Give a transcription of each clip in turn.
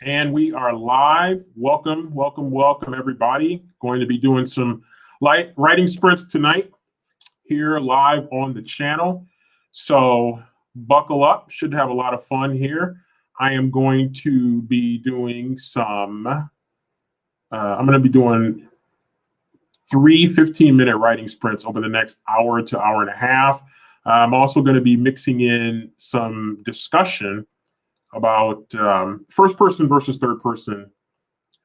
And we are live. Welcome, welcome, welcome, everybody. Going to be doing some light writing sprints tonight here live on the channel. So buckle up. Should have a lot of fun here. I am going to be doing I'm going to be doing 3 15-minute writing sprints over the next hour to hour and a half. I'm also going to be mixing in some discussion about first person versus third person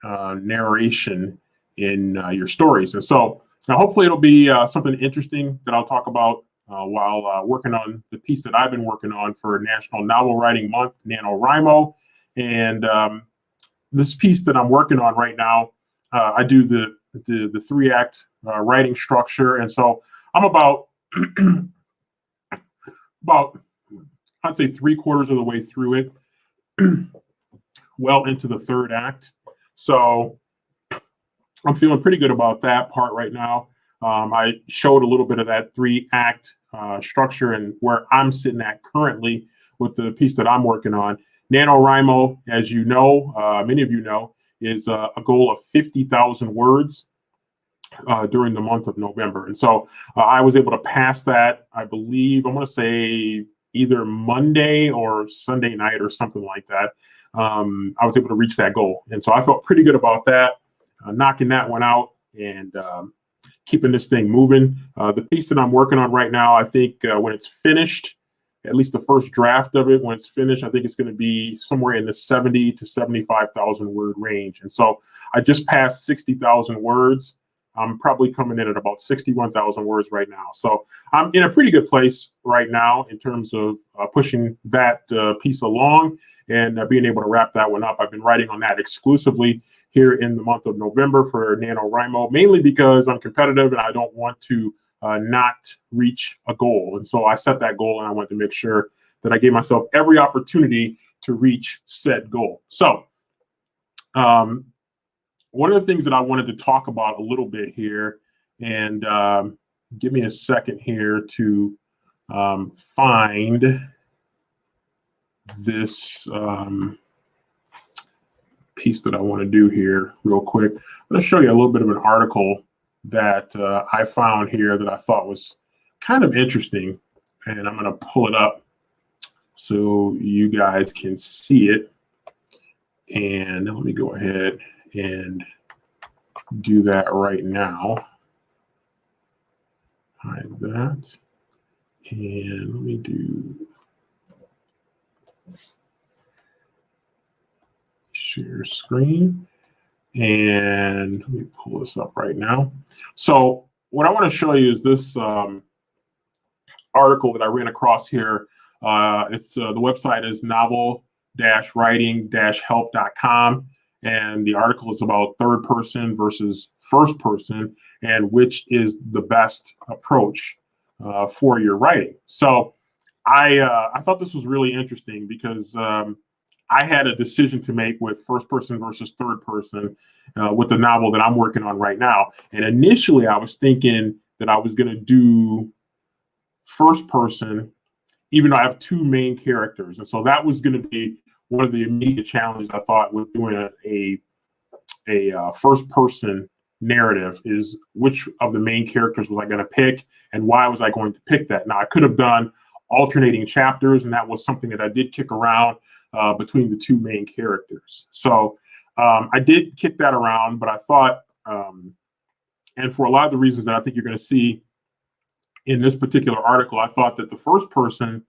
narration in your stories. And so now hopefully it'll be something interesting that I'll talk about while working on the piece that I've been working on for National Novel Writing Month, NaNoWriMo. And this piece that I'm working on right now, I do the 3-act writing structure. And so I'm about I'd say 3/4 of the way through it, well into the 3rd act. So I'm feeling pretty good about that part right now. I showed a little bit of that 3-act structure and where I'm sitting at currently with the piece that I'm working on. NaNoWriMo, as you know, many of you know, is a goal of 50,000 words during the month of November. And so I was able to pass that, I believe, I'm going to say either Monday or Sunday night or something like that. I was able to reach that goal. And so I felt pretty good about that, knocking that one out and keeping this thing moving. The piece that I'm working on right now, I think when it's finished, at least the first draft of it, when it's finished, I think it's going to be somewhere in the 70 to 75,000 word range. And so I just passed 60,000 words. I'm probably coming in at about 61,000 words right now. So I'm in a pretty good place right now in terms of pushing that piece along and being able to wrap that one up. I've been writing on that exclusively here in the month of November for NaNoWriMo, mainly because I'm competitive and I don't want to not reach a goal. And so I set that goal and I wanted to make sure that I gave myself every opportunity to reach said goal. So one of the things that I wanted to talk about a little bit here, and give me a second here to find this piece that I want to do here real quick. I'm going to show you a little bit of an article that I found here that I thought was kind of interesting, and I'm going to pull it up so you guys can see it. And let me go ahead and do that right now. Hide that. And let me do share screen. And let me pull this up right now. So what I want to show you is this article that I ran across here. The website is novel-writing-help.com. And the article is about third person versus first person and which is the best approach for your writing. So I thought this was really interesting because I had a decision to make with first person versus third person with the novel that I'm working on right now. And initially I was thinking that I was going to do first person, even though I have 2 main characters. And so that was going to be one of the immediate challenges I thought with doing a first person narrative is which of the main characters was I going to pick and why was I going to pick that? Now I could have done alternating chapters, and that was something that I did kick around between the 2 main characters. So I did kick that around, but I thought, and for a lot of the reasons that I think you're going to see in this particular article, I thought that the first person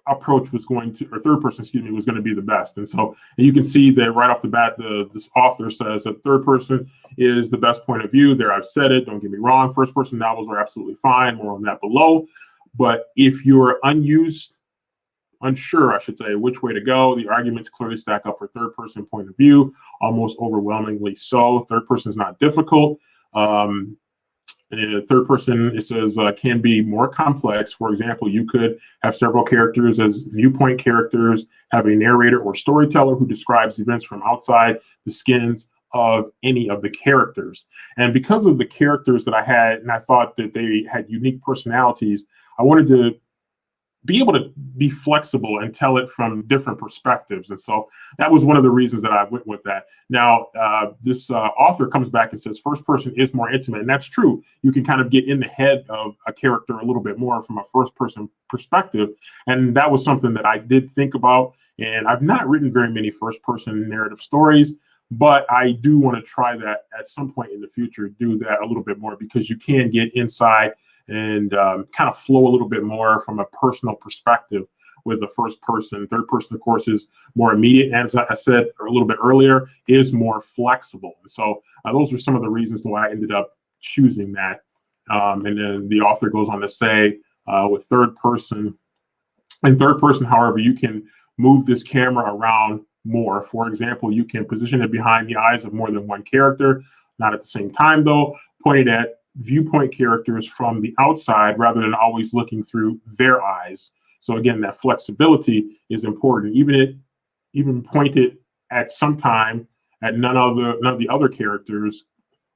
approach was going to, or third person, excuse me, was going to be the best. And so and you can see that right off the bat, this author says that third person is the best point of view. There, I've said it, don't get me wrong. First person novels are absolutely fine. More on that below. But if you're unsure, I should say, which way to go, the arguments clearly stack up for third person point of view, almost overwhelmingly so. Third person is not difficult. Third person, it says, can be more complex. For example, you could have several characters as viewpoint characters, have a narrator or storyteller who describes events from outside the skins of any of the characters. And because of the characters that I had, and I thought that they had unique personalities, I wanted to be able to be flexible and tell it from different perspectives. And so that was one of the reasons that I went with that. Now, this author comes back and says first person is more intimate. And that's true. You can kind of get in the head of a character a little bit more from a first person perspective. And that was something that I did think about. And I've not written very many first person narrative stories, but I do want to try that at some point in the future, do that a little bit more, because you can get inside and kind of flow a little bit more from a personal perspective with the first person. Third person, of course, is more immediate. And as I said a little bit earlier, is more flexible. And so those are some of the reasons why I ended up choosing that. And then the author goes on to say with third person, in third person, however, you can move this camera around more. For example, you can position it behind the eyes of more than one character, not at the same time though, pointed at viewpoint characters from the outside rather than always looking through their eyes. So again, that flexibility is important. Even pointed at some time at none of the other characters,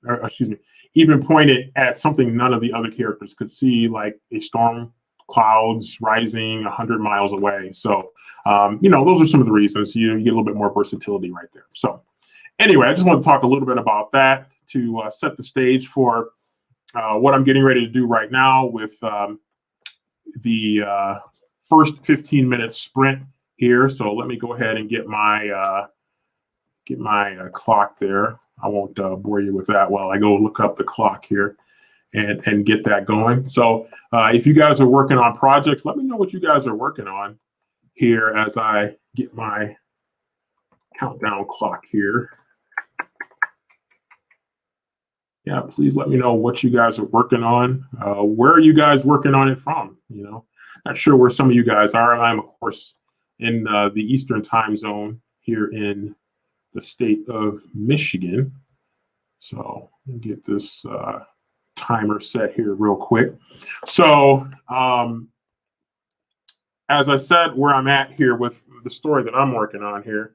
or excuse me, even pointed at something none of the other characters could see, like a storm clouds rising 100 miles away. So those are some of the reasons you get a little bit more versatility right there. So anyway, I just want to talk a little bit about that to set the stage for what I'm getting ready to do right now with the first 15-minute sprint here. So let me go ahead and get my clock there. I won't bore you with that while I go look up the clock here and get that going. So if you guys are working on projects, let me know what you guys are working on here as I get my countdown clock here. Yeah, please let me know what you guys are working on. Where are you guys working on it from? Not sure where some of you guys are. I'm, of course, in the Eastern time zone here in the state of Michigan. So let me get this timer set here real quick. So as I said, where I'm at here with the story that I'm working on here,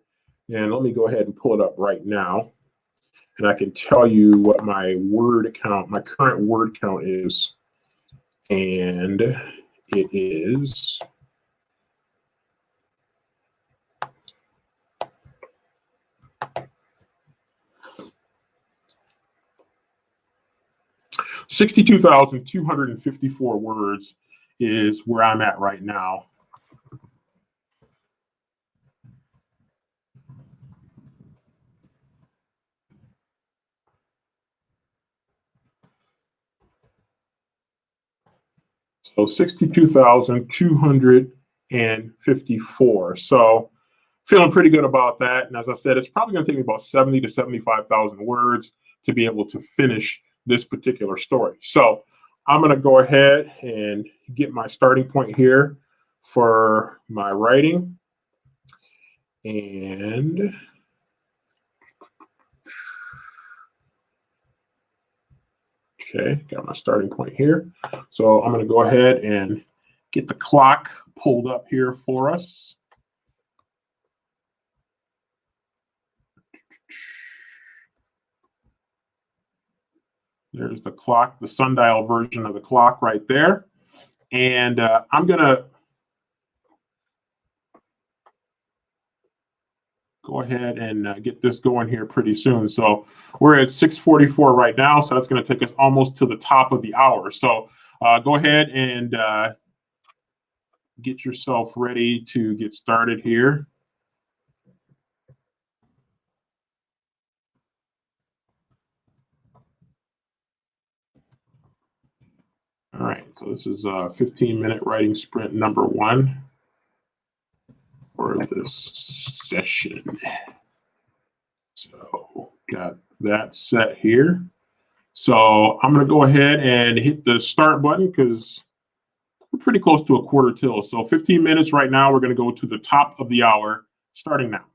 and let me go ahead and pull it up right now. And I can tell you what my current word count is. And it is 62,254 words is where I'm at right now. So 62,254. So feeling pretty good about that. And as I said, it's probably going to take me about 70 to 75,000 words to be able to finish this particular story. So I'm going to go ahead and get my starting point here for my writing. And okay, got my starting point here. So I'm going to go ahead and get the clock pulled up here for us. There's the clock, the sundial version of the clock right there. And I'm going to go ahead and get this going here pretty soon. So we're at 6:44 right now. So that's going to take us almost to the top of the hour. So go ahead and get yourself ready to get started here. All right, so this is a 15-minute writing sprint number 1 for this session. So got that set here. So I'm going to go ahead and hit the start button because we're pretty close to a quarter till. So 15 minutes right now. We're going to go to the top of the hour starting now.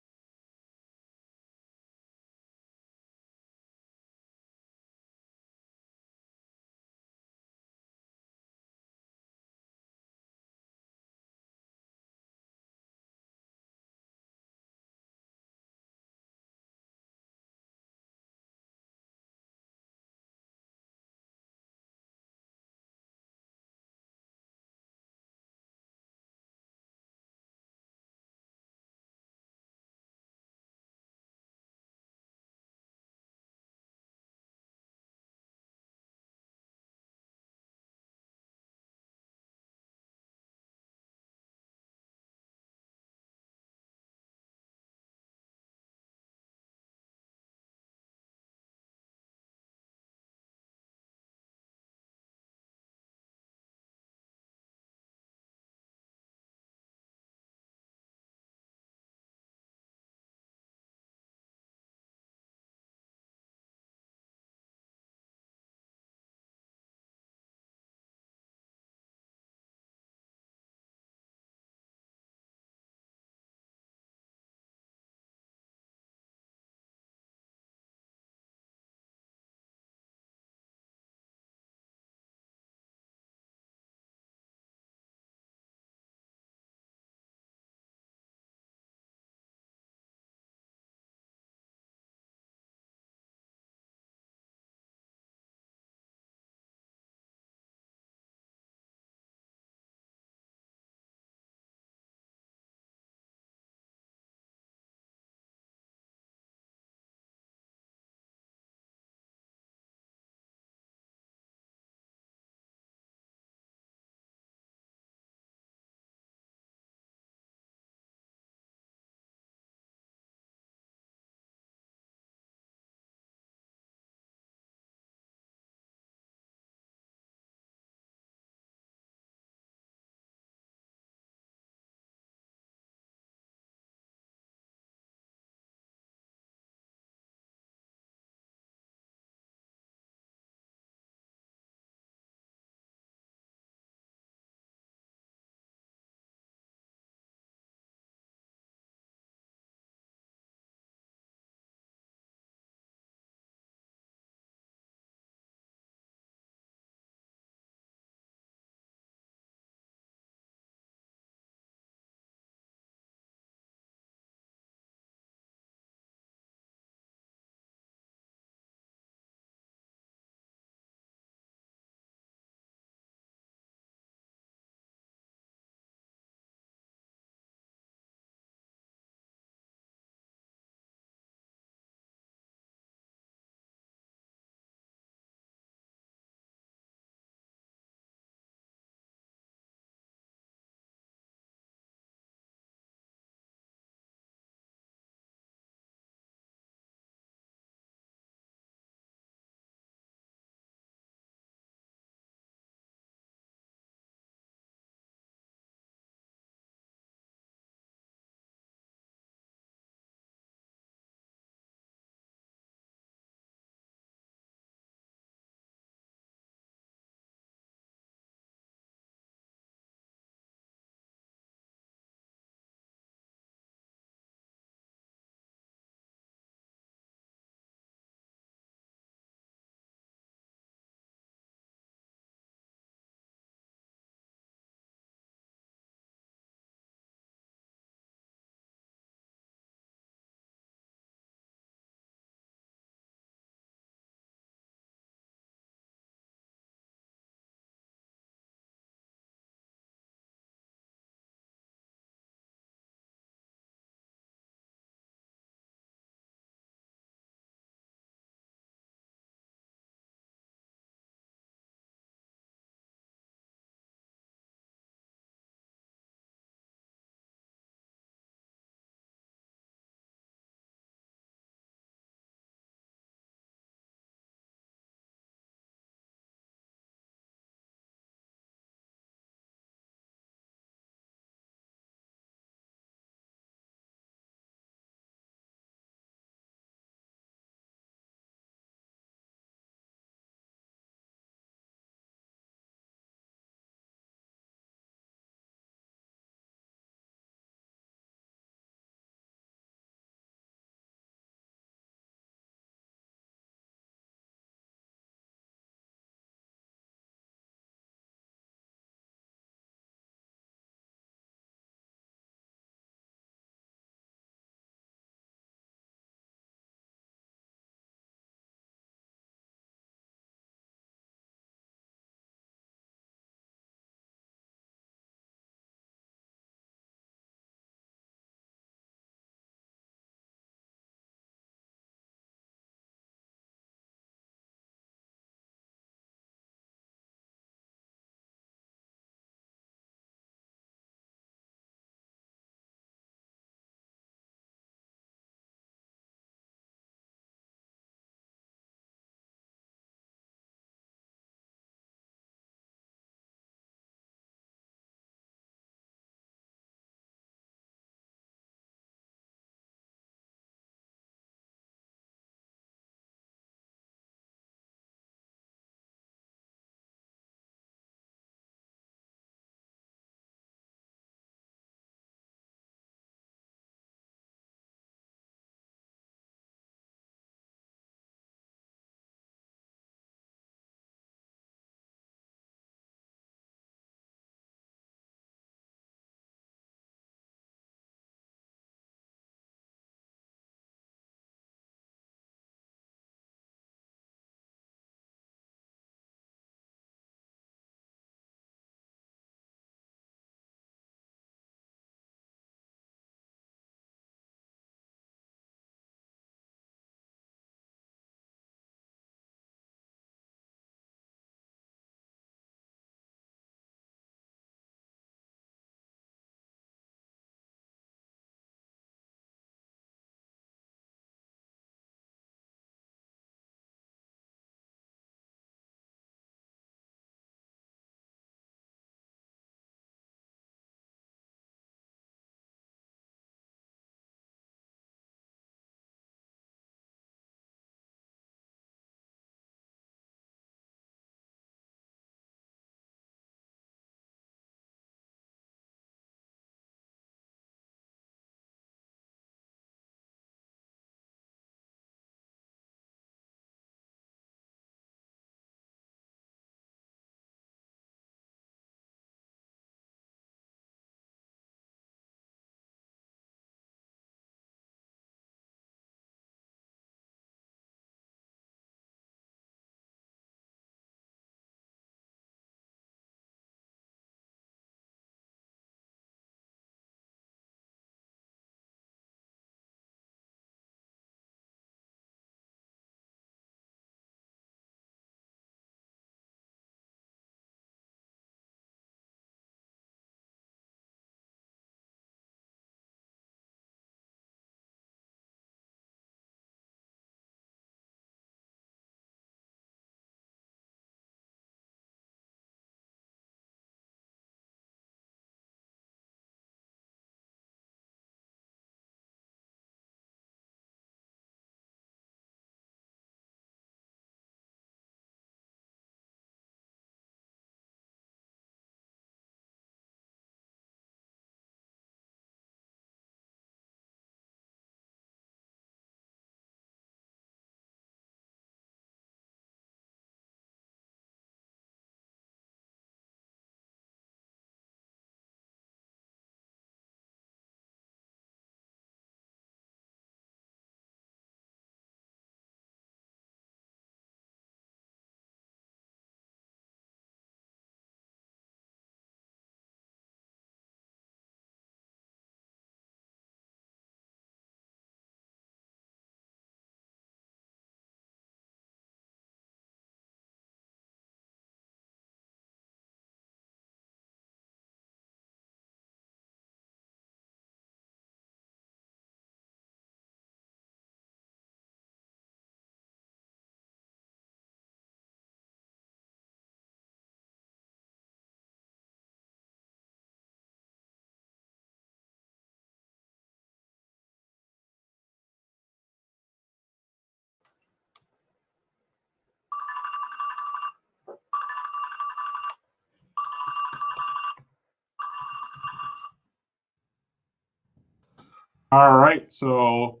All right, so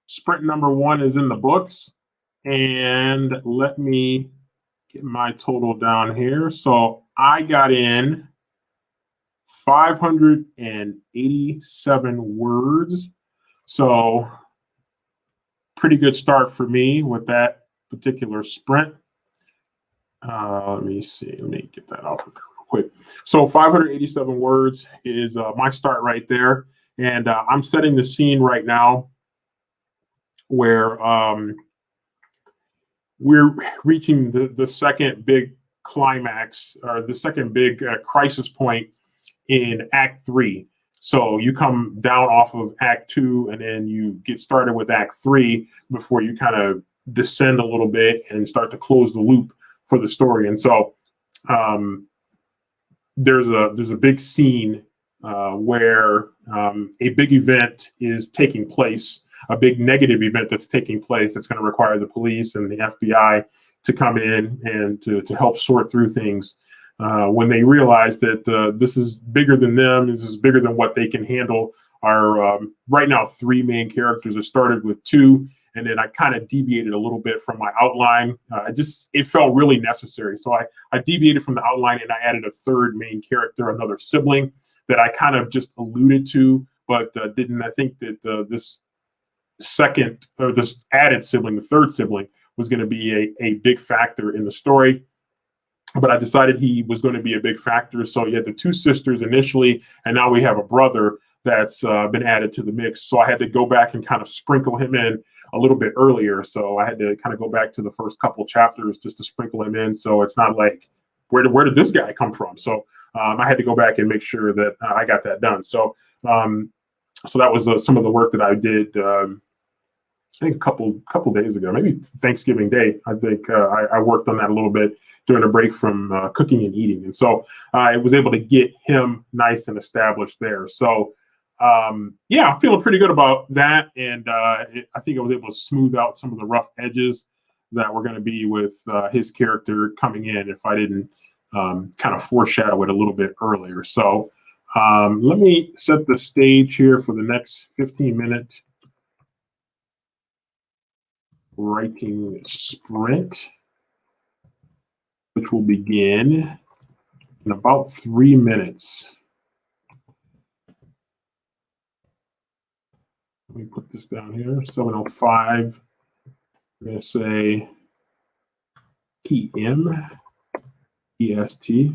sprint number 1 is in the books, and let me get my total down here. So I got in 587 words. So pretty good start for me with that particular sprint. Let me see. Let me get that off real quick. So 587 words is my start right there. And I'm setting the scene right now where we're reaching the second big climax, or the second big crisis point in Act 3. So you come down off of Act 2, and then you get started with Act 3 before you kind of descend a little bit and start to close the loop for the story. And so there's a big scene where a big event is taking place, a big negative event that's taking place that's going to require the police and the FBI to come in and to help sort through things. When they realize that this is bigger than them, this is bigger than what they can handle. Our right now 3 main characters. It started with 2, and then I kind of deviated a little bit from my outline. It felt really necessary, so I deviated from the outline and I added a 3rd main character, another sibling that I kind of just alluded to, but didn't. I think that this added sibling, the 3rd sibling, was going to be a big factor in the story. But I decided he was going to be a big factor. So you had the 2 sisters initially, and now we have a brother that's been added to the mix. So I had to go back and kind of sprinkle him in a little bit earlier. So I had to kind of go back to the first couple chapters just to sprinkle him in. So it's not like, where did this guy come from? So I had to go back and make sure that I got that done. So so that was some of the work that I did. I think a couple days ago, maybe Thanksgiving Day. I think I worked on that a little bit during a break from cooking and eating, and so I was able to get him nice and established there. So yeah, I'm feeling pretty good about that, and I think I was able to smooth out some of the rough edges that were going to be with his character coming in if I didn't kind of foreshadow it a little bit earlier. So let me set the stage here for the next 15-minute writing sprint, which will begin in about 3 minutes. Let me put this down here, 7:05. I'm going to say PM, EST.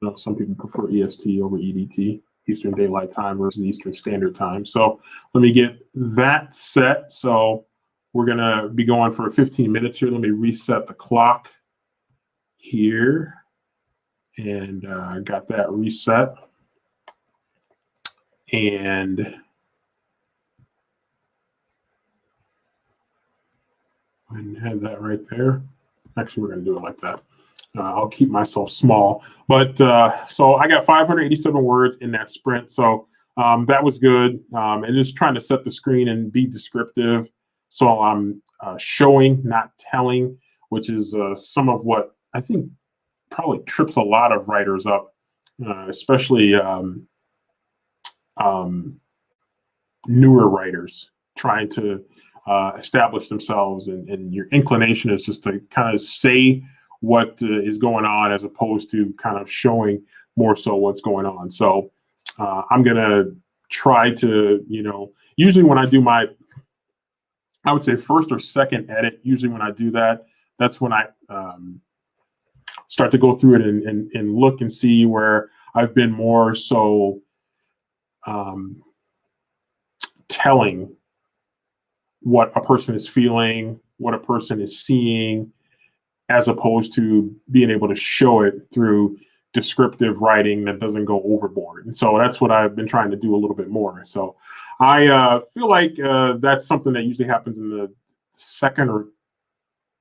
No, some people prefer EST over EDT, Eastern Daylight Time versus Eastern Standard Time. So let me get that set. So we're going to be going for 15 minutes here. Let me reset the clock here. And I got that reset. And I had that right there. Actually, we're going to do it like that. I'll keep myself small. But so I got 587 words in that sprint. So that was good. And just trying to set the screen and be descriptive. So I'm showing, not telling, which is some of what I think probably trips a lot of writers up, especially newer writers trying to establish themselves. And your inclination is just to kind of say what is going on as opposed to kind of showing more so what's going on. So I'm going to try to, usually when I do I would say first or second edit, usually when I do that, that's when I start to go through it and look and see where I've been more so telling what a person is feeling, what a person is seeing, as opposed to being able to show it through descriptive writing that doesn't go overboard. And so that's what I've been trying to do a little bit more. So I feel like that's something that usually happens in the second or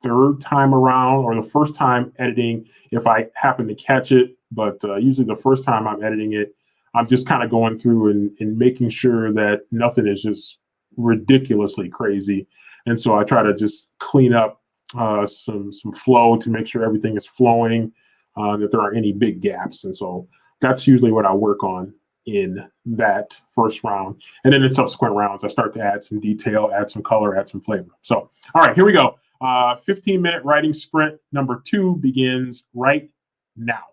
third time around, or the first time editing, if I happen to catch it. But usually the first time I'm editing it, I'm just kind of going through and making sure that nothing is just ridiculously crazy. And so I try to just clean up some flow to make sure everything is flowing, that there aren't any big gaps. And so that's usually what I work on in that first round. And then in subsequent rounds, I start to add some detail, add some color, add some flavor. So, all right, here we go. 15-minute writing sprint number 2 begins right now.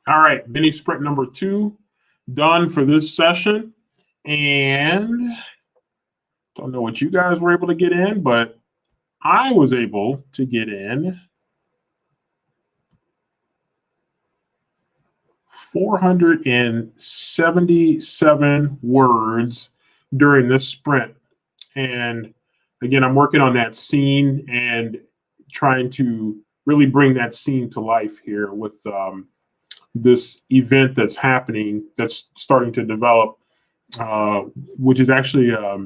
All right, mini sprint number 2 done for this session. And don't know what you guys were able to get in, but I was able to get in 477 words during this sprint. And again, I'm working on that scene and trying to really bring that scene to life here with this event that's happening, that's starting to develop, which is actually a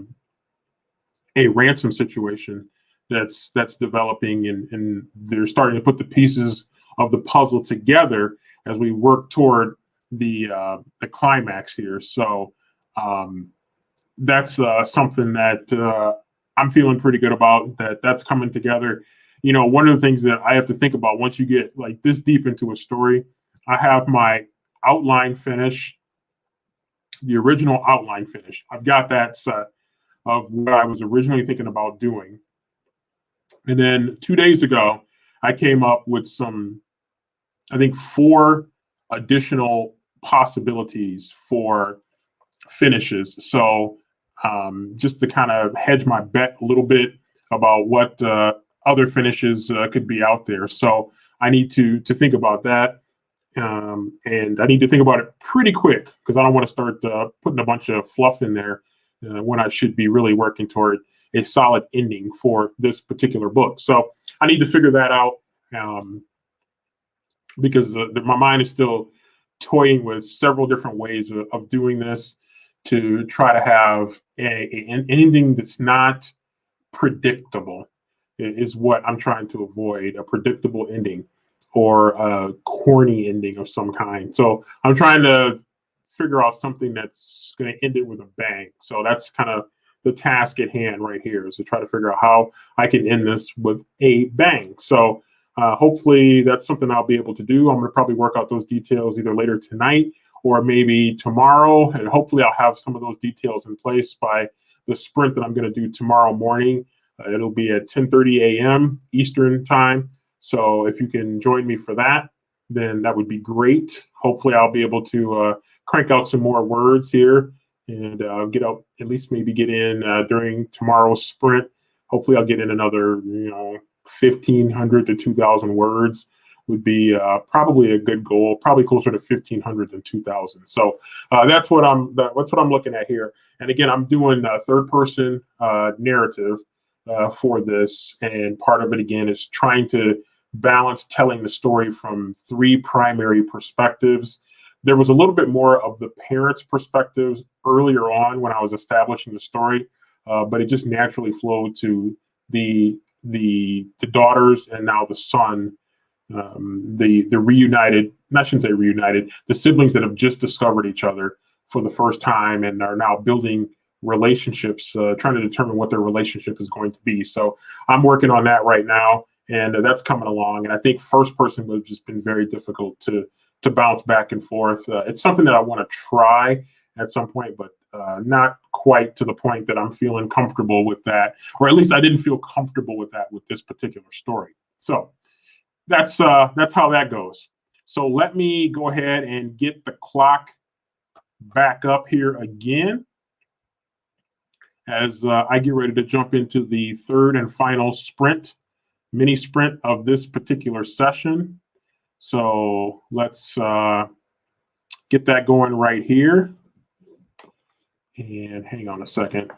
ransom situation that's developing, and they're starting to put the pieces of the puzzle together as we work toward the climax here. So that's something that I'm feeling pretty good about, that's coming together. You know, one of the things that I have to think about once you get like this deep into a story, I have my outline finished, the original outline finished. I've got that set of what I was originally thinking about doing. And then 2 days ago, I came up with some, I think, 4 additional possibilities for finishes. So just to kind of hedge my bet a little bit about what other finishes could be out there. So I need to think about that. And I need to think about it pretty quick because I don't want to start putting a bunch of fluff in there when I should be really working toward a solid ending for this particular book. So I need to figure that out because my mind is still toying with several different ways of doing this to try to have an ending that's not predictable is what I'm trying to avoid, a predictable ending or a corny ending of some kind. So I'm trying to figure out something that's going to end it with a bang. So that's kind of the task at hand right here, is to try to figure out how I can end this with a bang. So hopefully that's something I'll be able to do. I'm going to probably work out those details either later tonight or maybe tomorrow. And hopefully I'll have some of those details in place by the sprint that I'm going to do tomorrow morning. It'll be at 10:30 a.m. Eastern time. So if you can join me for that, then that would be great. Hopefully I'll be able to crank out some more words here and get out, at least maybe get in during tomorrow's sprint. Hopefully I'll get in another, 1,500 to 2,000 words would be probably a good goal, probably closer to 1,500 than 2,000. So that's what I'm looking at here. And again, I'm doing a third person narrative for this. And part of it, again, is trying to balance telling the story from 3 primary perspectives. There was a little bit more of the parents' perspectives earlier on when I was establishing the story, but it just naturally flowed to the daughters and now the son, the reunited, I shouldn't say reunited, the siblings that have just discovered each other for the first time and are now building relationships, trying to determine what their relationship is going to be. So I'm working on that right now, and that's coming along. And I think first person would have just been very difficult to bounce back and forth. It's something that I want to try at some point, but not quite to the point that I'm feeling comfortable with that, or at least I didn't feel comfortable with that with this particular story. So that's how that goes. So let me go ahead and get the clock back up here again as I get ready to jump into the third and final mini sprint of this particular session. So let's get that going right here. And hang on a second.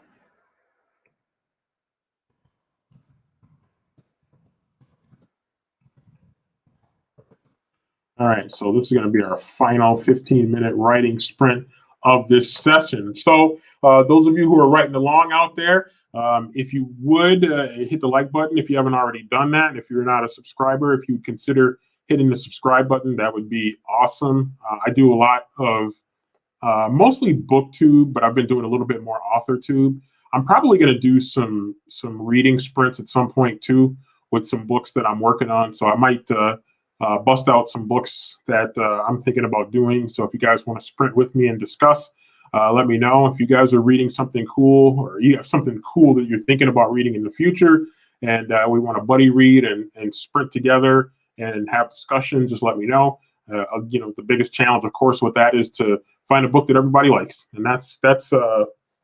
All right, so this is going to be our final 15-minute writing sprint of this session. So those of you who are writing along out there, if you would hit the like button if you haven't already done that. And if you're not a subscriber, if you consider hitting the subscribe button, that would be awesome. I do a lot of mostly booktube, but I've been doing a little bit more authortube. I'm probably going to do some reading sprints at some point too with some books that I'm working on. So I might bust out some books that I'm thinking about doing. So if you guys want to sprint with me and discuss, let me know. If you guys are reading something cool, or you have something cool that you're thinking about reading in the future, and we want to buddy read and sprint together and have discussion, just let me know. The biggest challenge, of course, with that is to find a book that everybody likes, and that's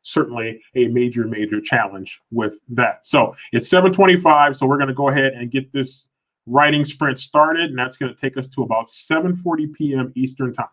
certainly a major challenge with that. So it's 7:25, so we're going to go ahead and get this writing sprint started, and that's going to take us to about 7:40 p.m. Eastern time.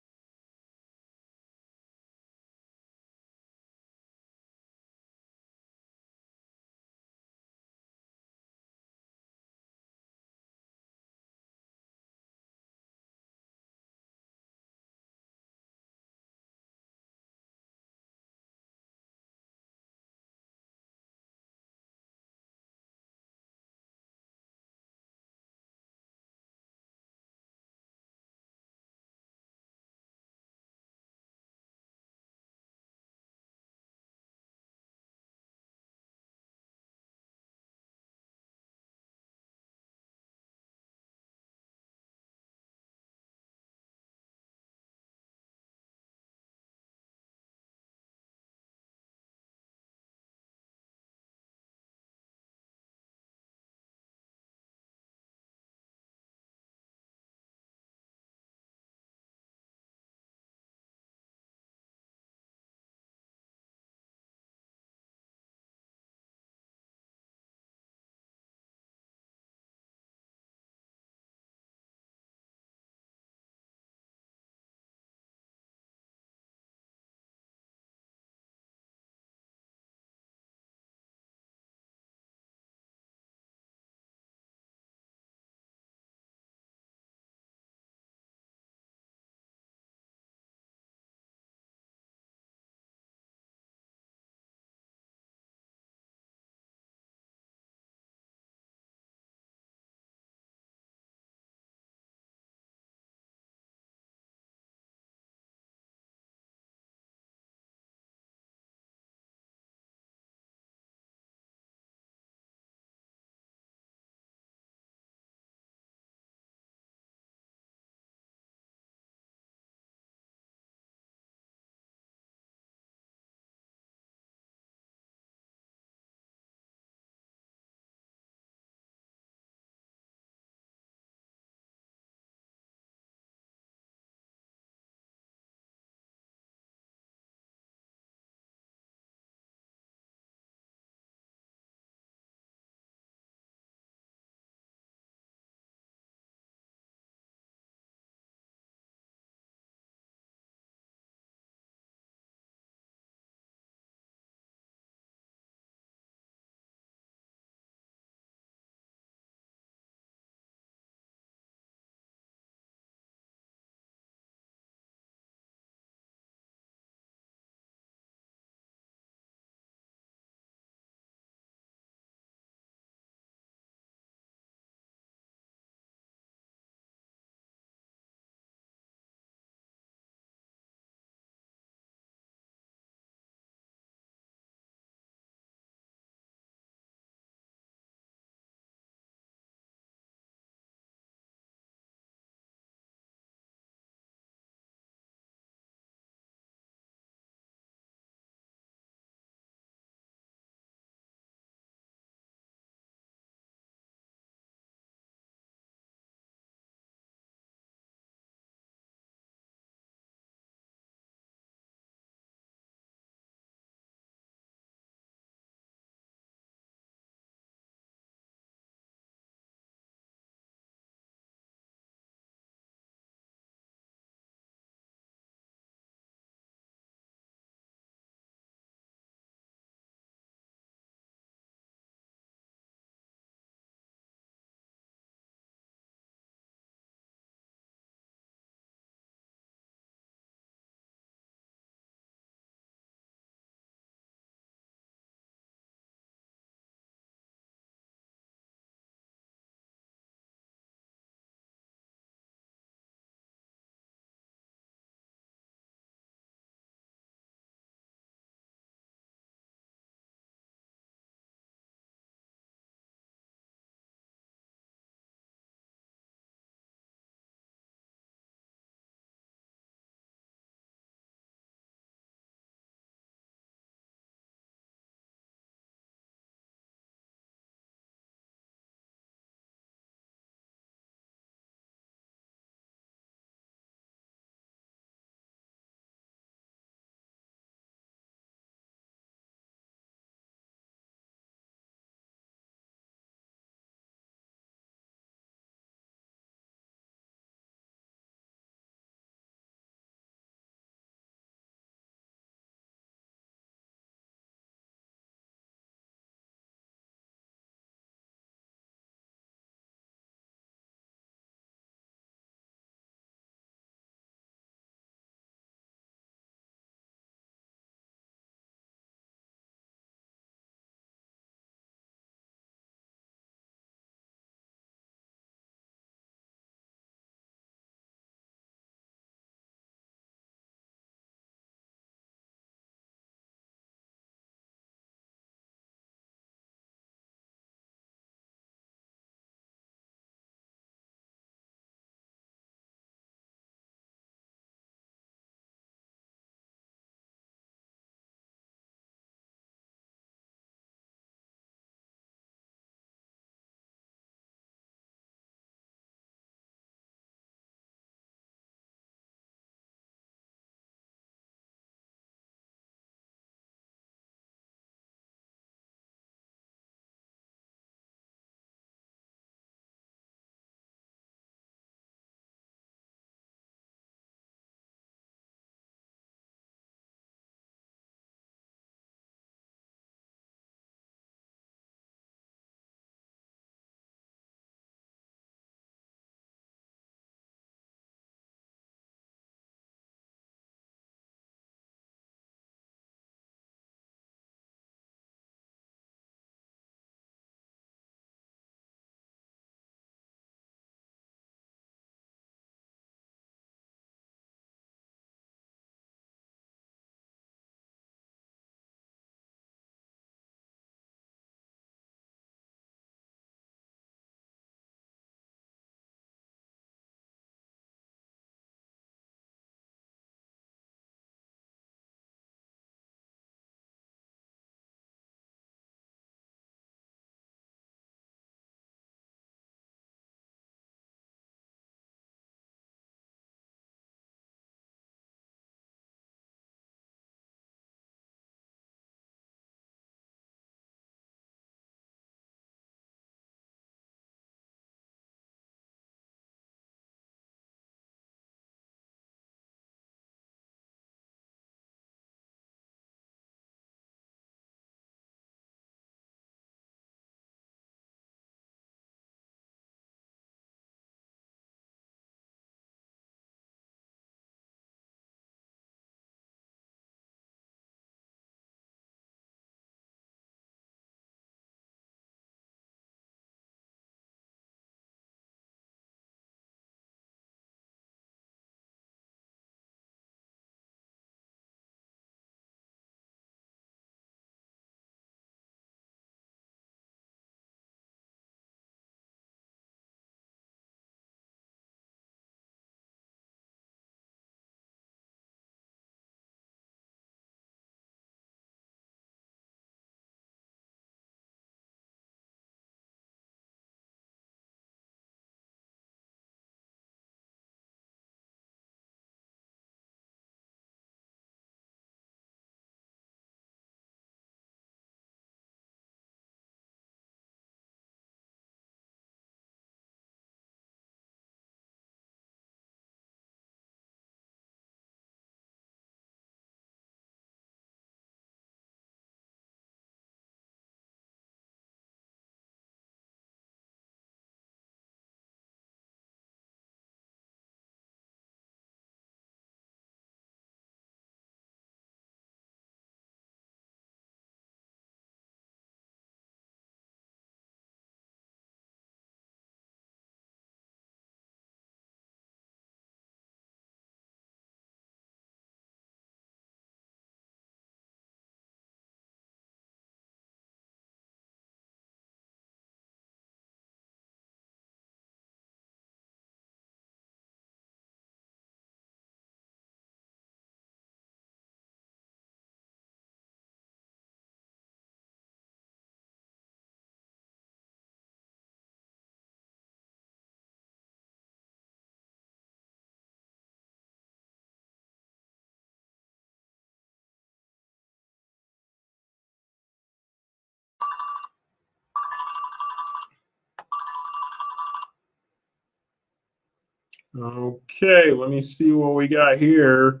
Okay, let me see what we got here.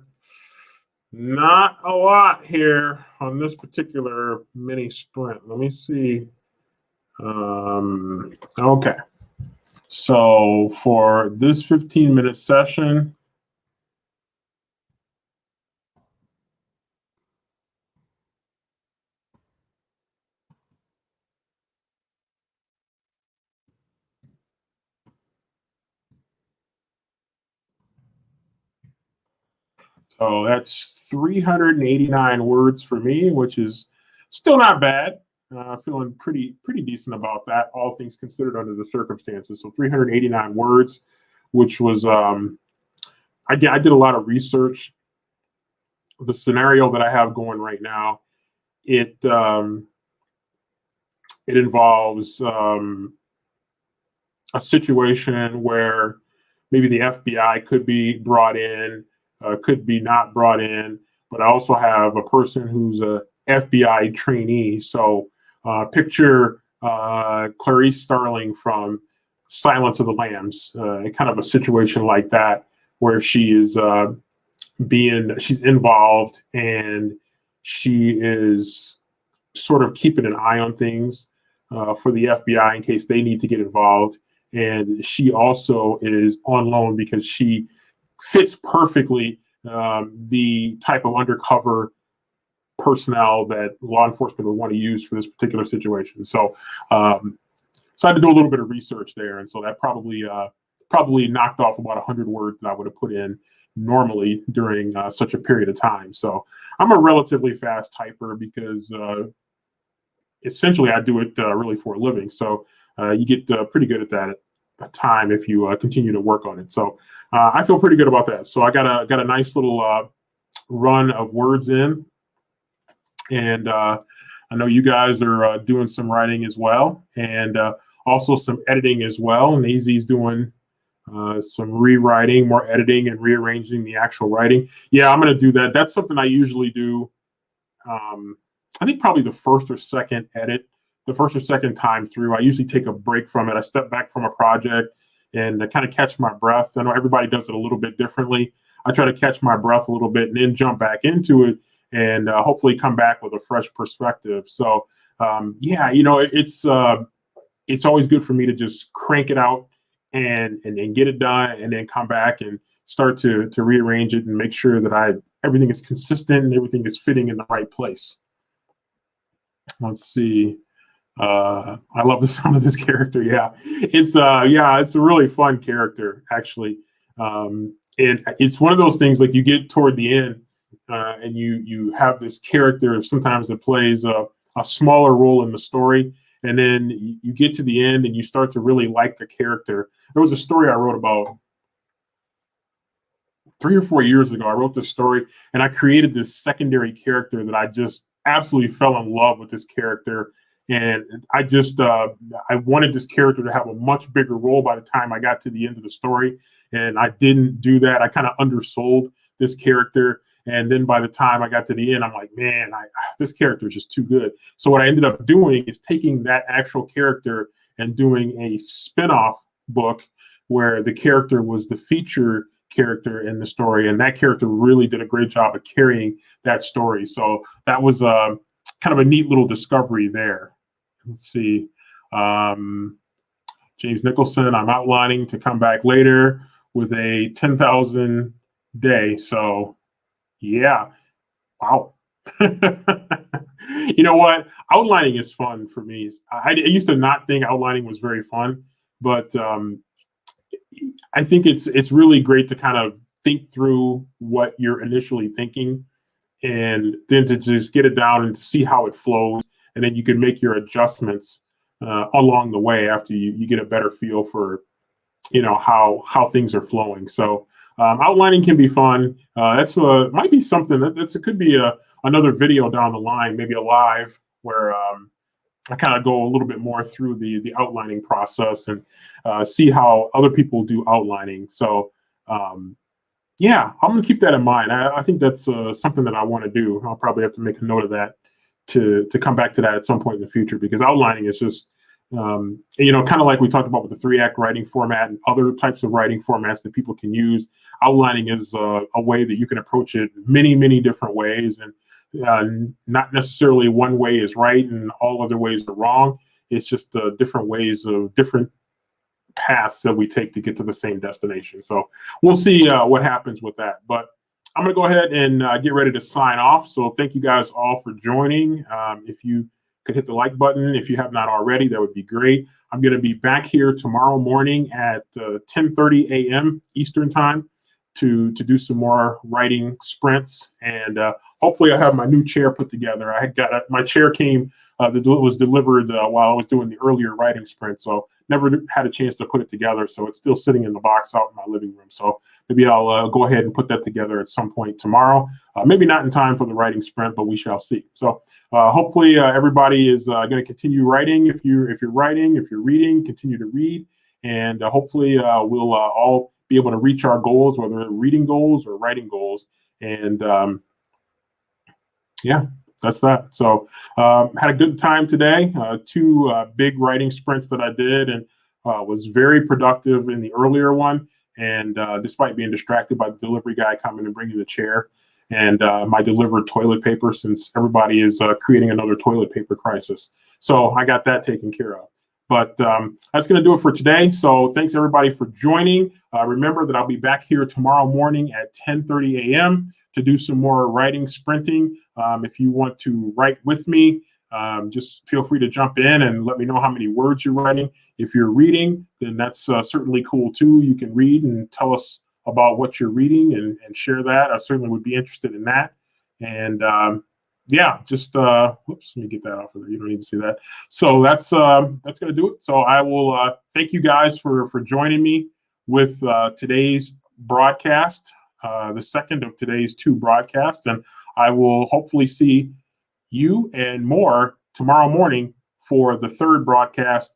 Not a lot here on this particular mini sprint. Let me see. Okay. So for this 15-minute session, so that's 389 words for me, which is still not bad. Feeling pretty decent about that, all things considered under the circumstances. So 389 words, which was I did a lot of research. The scenario that I have going right now, it it involves a situation where maybe the FBI could be brought in, could be not brought in, but I also have a person who's a FBI trainee. So picture Clarice Starling from Silence of the Lambs, kind of a situation like that, where she is she's involved and she is sort of keeping an eye on things for the FBI in case they need to get involved. And she also is on loan because she fits perfectly the type of undercover personnel that law enforcement would want to use for this particular situation. So I had to do a little bit of research there, and so that probably knocked off about 100 words that I would have put in normally during such a period of time. So I'm a relatively fast typer because essentially I do it really for a living. So you get pretty good at that at a time if you continue to work on it. So I feel pretty good about that. So I got a nice little run of words in, and I know you guys are doing some writing as well, and also some editing as well. And AZ's doing some rewriting, more editing, and rearranging the actual writing. Yeah, I'm going to do that. That's something I usually do. I think probably the first or second time through. I usually take a break from it. I step back from a project and I kind of catch my breath. I know everybody does it a little bit differently. I try to catch my breath a little bit and then jump back into it and hopefully come back with a fresh perspective. So yeah, it's always good for me to just crank it out and get it done and then come back and start to rearrange it and make sure that everything is consistent and everything is fitting in the right place. Let's see. I love the sound of this character. Yeah, it's a really fun character actually, and it's one of those things like you get toward the end, and you have this character sometimes that plays a smaller role in the story, and then you get to the end and you start to really like the character. There was a story I wrote about 3 or 4 years ago. I wrote this story and I created this secondary character that I just absolutely fell in love with this character. And I just, I wanted this character to have a much bigger role by the time I got to the end of the story. And I didn't do that. I kind of undersold this character. And then by the time I got to the end, I'm like, man, this character is just too good. So what I ended up doing is taking that actual character and doing a spinoff book where the character was the feature character in the story, and that character really did a great job of carrying that story. So that was kind of a neat little discovery there. Let's see. James Nicholson, I'm outlining to come back later with a 10,000 day. So yeah, wow. You know what? Outlining is fun for me. I used to not think outlining was very fun, but I think it's really great to kind of think through what you're initially thinking and then to just get it down and to see how it flows. And then you can make your adjustments along the way after you get a better feel for, how things are flowing. So outlining can be fun. That's might be something it could be another video down the line, maybe a live where I kind of go a little bit more through the outlining process and see how other people do outlining. So yeah, I'm gonna keep that in mind. I think that's something that I want to do. I'll probably have to make a note of that to come back to that at some point in the future because outlining is just kind of like we talked about with the 3-act writing format and other types of writing formats that people can use. Outlining is a way that you can approach it many, many different ways, and not necessarily one way is right and all other ways are wrong. It's just different ways of different paths that we take to get to the same destination. So we'll see what happens with that. But I'm going to go ahead and get ready to sign off. So thank you guys all for joining. If you could hit the like button if you have not already, that would be great. I'm going to be back here tomorrow morning at 10:30 a.m. Eastern time to do some more writing sprints. And hopefully I have my new chair put together. I got my chair came that was delivered while I was doing the earlier writing sprint. So never had a chance to put it together. So it's still sitting in the box out in my living room. So maybe I'll go ahead and put that together at some point tomorrow. Maybe not in time for the writing sprint, but we shall see. So hopefully everybody is going to continue writing. If you're writing, if you're reading, continue to read. And hopefully we'll all be able to reach our goals, whether they're reading goals or writing goals. And yeah, that's that. So had a good time today. 2 big writing sprints that I did, and was very productive in the earlier one. And despite being distracted by the delivery guy coming and bringing the chair and my delivered toilet paper, since everybody is creating another toilet paper crisis. So I got that taken care of. But that's going to do it for today. So thanks everybody for joining. Remember that I'll be back here tomorrow morning at 10:30 a.m. to do some more writing sprinting. If you want to write with me, just feel free to jump in and let me know how many words you're writing. If you're reading, then that's certainly cool too. You can read and tell us about what you're reading and share that. I certainly would be interested in that. And yeah, just whoops, let me get that off of there. You don't need to see that. So that's going to do it. So I will thank you guys for joining me with today's broadcast, the second of today's 2 broadcasts. And I will hopefully see you and more tomorrow morning for the 3rd broadcast